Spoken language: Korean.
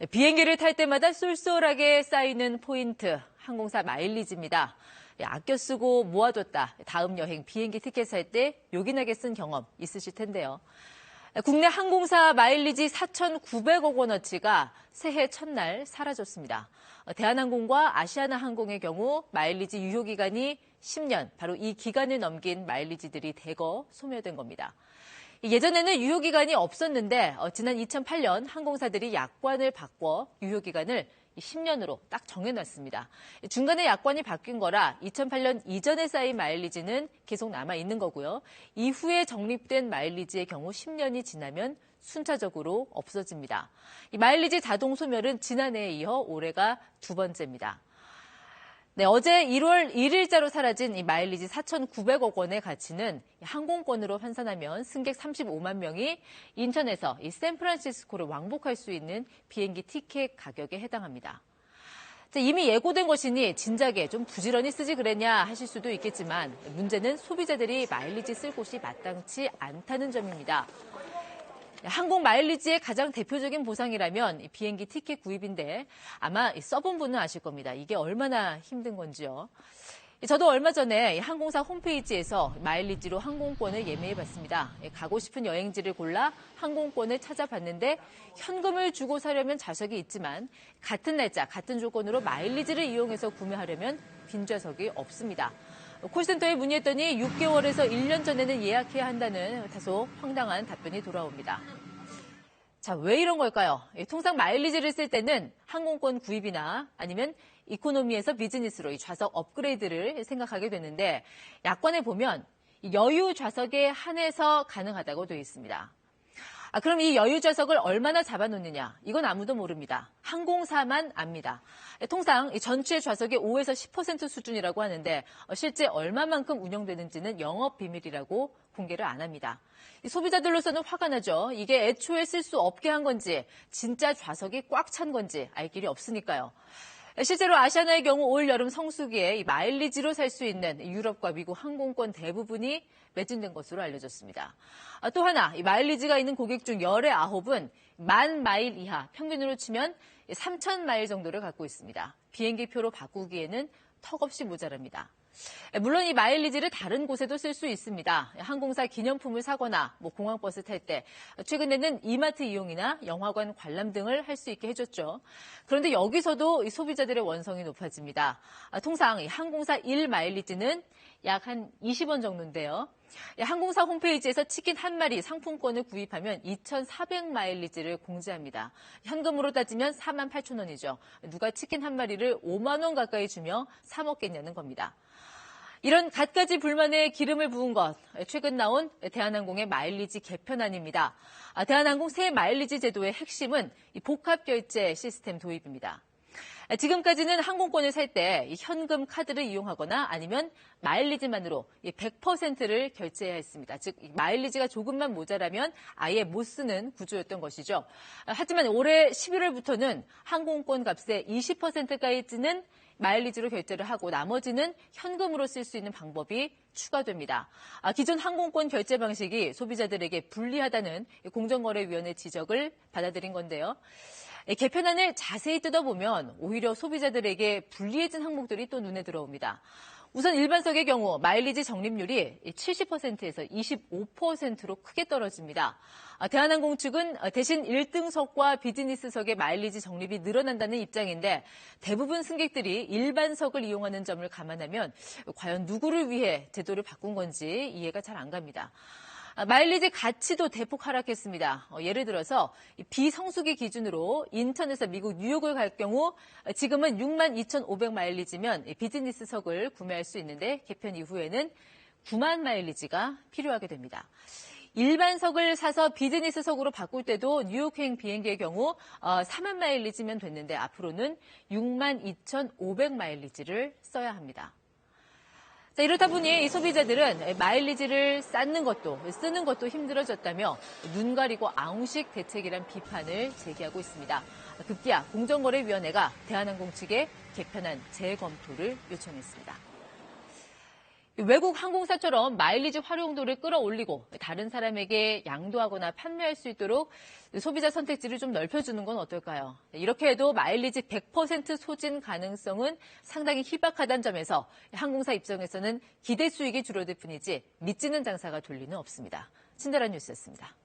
비행기를 탈 때마다 쏠쏠하게 쌓이는 포인트, 항공사 마일리지입니다. 아껴 쓰고 모아뒀다. 다음 여행 비행기 티켓 살 때 요긴하게 쓴 경험 있으실 텐데요. 국내 항공사 마일리지 4,900억 원어치가 새해 첫날 사라졌습니다. 대한항공과 아시아나항공의 경우 마일리지 유효기간이 10년, 바로 이 기간을 넘긴 마일리지들이 대거 소멸된 겁니다. 예전에는 유효기간이 없었는데 지난 2008년 항공사들이 약관을 바꿔 유효기간을 10년으로 딱 정해놨습니다. 중간에 약관이 바뀐 거라 2008년 이전에 쌓인 마일리지는 계속 남아있는 거고요. 이후에 적립된 마일리지의 경우 10년이 지나면 순차적으로 없어집니다. 이 마일리지 자동 소멸은 지난해에 이어 올해가 두 번째입니다. 네, 어제 1월 1일자로 사라진 이 마일리지 4,900억 원의 가치는 항공권으로 환산하면 승객 35만 명이 인천에서 이 샌프란시스코를 왕복할 수 있는 비행기 티켓 가격에 해당합니다. 이미 예고된 것이니 진작에 좀 부지런히 쓰지 그랬냐 하실 수도 있겠지만 문제는 소비자들이 마일리지 쓸 곳이 마땅치 않다는 점입니다. 항공 마일리지의 가장 대표적인 보상이라면 비행기 티켓 구입인데 아마 써본 분은 아실 겁니다. 이게 얼마나 힘든 건지요. 저도 얼마 전에 항공사 홈페이지에서 마일리지로 항공권을 예매해봤습니다. 가고 싶은 여행지를 골라 항공권을 찾아봤는데 현금을 주고 사려면 좌석이 있지만 같은 날짜, 같은 조건으로 마일리지를 이용해서 구매하려면 빈 좌석이 없습니다. 콜센터에 문의했더니 6개월에서 1년 전에는 예약해야 한다는 다소 황당한 답변이 돌아옵니다. 자, 왜 이런 걸까요? 통상 마일리지를 쓸 때는 항공권 구입이나 아니면 이코노미에서 비즈니스로 이 좌석 업그레이드를 생각하게 되는데 약관에 보면 여유 좌석에 한해서 가능하다고 되어 있습니다. 그럼 이 여유 좌석을 얼마나 잡아놓느냐? 이건 아무도 모릅니다. 항공사만 압니다. 통상 전체 좌석의 5에서 10% 수준이라고 하는데 실제 얼마만큼 운영되는지는 영업 비밀이라고 공개를 안 합니다. 소비자들로서는 화가 나죠. 이게 애초에 쓸 수 없게 한 건지 진짜 좌석이 꽉 찬 건지 알 길이 없으니까요. 실제로 아시아나의 경우 올 여름 성수기에 마일리지로 살 수 있는 유럽과 미국 항공권 대부분이 매진된 것으로 알려졌습니다. 또 하나, 마일리지가 있는 고객 중 열의 9은 10,000마일 이하, 평균으로 치면 3,000마일 정도를 갖고 있습니다. 비행기표로 바꾸기에는 턱없이 모자랍니다. 물론 이 마일리지를 다른 곳에도 쓸 수 있습니다. 항공사 기념품을 사거나 공항버스 탈 때, 최근에는 이마트 이용이나 영화관 관람 등을 할 수 있게 해줬죠. 그런데 여기서도 이 소비자들의 원성이 높아집니다. 통상 이 항공사 1마일리지는 약 한 20원 정도인데요. 항공사 홈페이지에서 치킨 한 마리 상품권을 구입하면 2,400마일리지를 공지합니다. 현금으로 따지면 48,000원이죠. 누가 치킨 한 마리를 5만 원 가까이 주며 사 먹겠냐는 겁니다. 이런 갖가지 불만에 기름을 부은 것, 최근 나온 대한항공의 마일리지 개편안입니다. 대한항공 새 마일리지 제도의 핵심은 이 복합결제 시스템 도입입니다. 지금까지는 항공권을 살 때 현금 카드를 이용하거나 아니면 마일리지만으로 100%를 결제해야 했습니다. 즉 마일리지가 조금만 모자라면 아예 못 쓰는 구조였던 것이죠. 하지만 올해 11월부터는 항공권 값의 20%까지는 마일리지로 결제를 하고 나머지는 현금으로 쓸 수 있는 방법이 추가됩니다. 기존 항공권 결제 방식이 소비자들에게 불리하다는 공정거래위원회 지적을 받아들인 건데요. 개편안을 자세히 뜯어보면 오히려 소비자들에게 불리해진 항목들이 또 눈에 들어옵니다. 우선 일반석의 경우 마일리지 적립률이 70%에서 25%로 크게 떨어집니다. 대한항공 측은 대신 1등석과 비즈니스석의 마일리지 적립이 늘어난다는 입장인데 대부분 승객들이 일반석을 이용하는 점을 감안하면 과연 누구를 위해 제도를 바꾼 건지 이해가 잘 안 갑니다. 마일리지 가치도 대폭 하락했습니다. 예를 들어서 비성수기 기준으로 인천에서 미국 뉴욕을 갈 경우 지금은 62,500마일리지면 비즈니스석을 구매할 수 있는데 개편 이후에는 9만 마일리지가 필요하게 됩니다. 일반석을 사서 비즈니스석으로 바꿀 때도 뉴욕행 비행기의 경우 4만 마일리지면 됐는데 앞으로는 62,500마일리지를 써야 합니다. 자, 이렇다 보니 소비자들은 마일리지를 쌓는 것도 쓰는 것도 힘들어졌다며 눈 가리고 아웅식 대책이란 비판을 제기하고 있습니다. 급기야 공정거래위원회가 대한항공 측에 개편안 재검토를 요청했습니다. 외국 항공사처럼 마일리지 활용도를 끌어올리고 다른 사람에게 양도하거나 판매할 수 있도록 소비자 선택지를 좀 넓혀주는 건 어떨까요? 이렇게 해도 마일리지 100% 소진 가능성은 상당히 희박하다는 점에서 항공사 입장에서는 기대 수익이 줄어들 뿐이지 믿지는 장사가 돌리는 없습니다. 친절한 뉴스였습니다.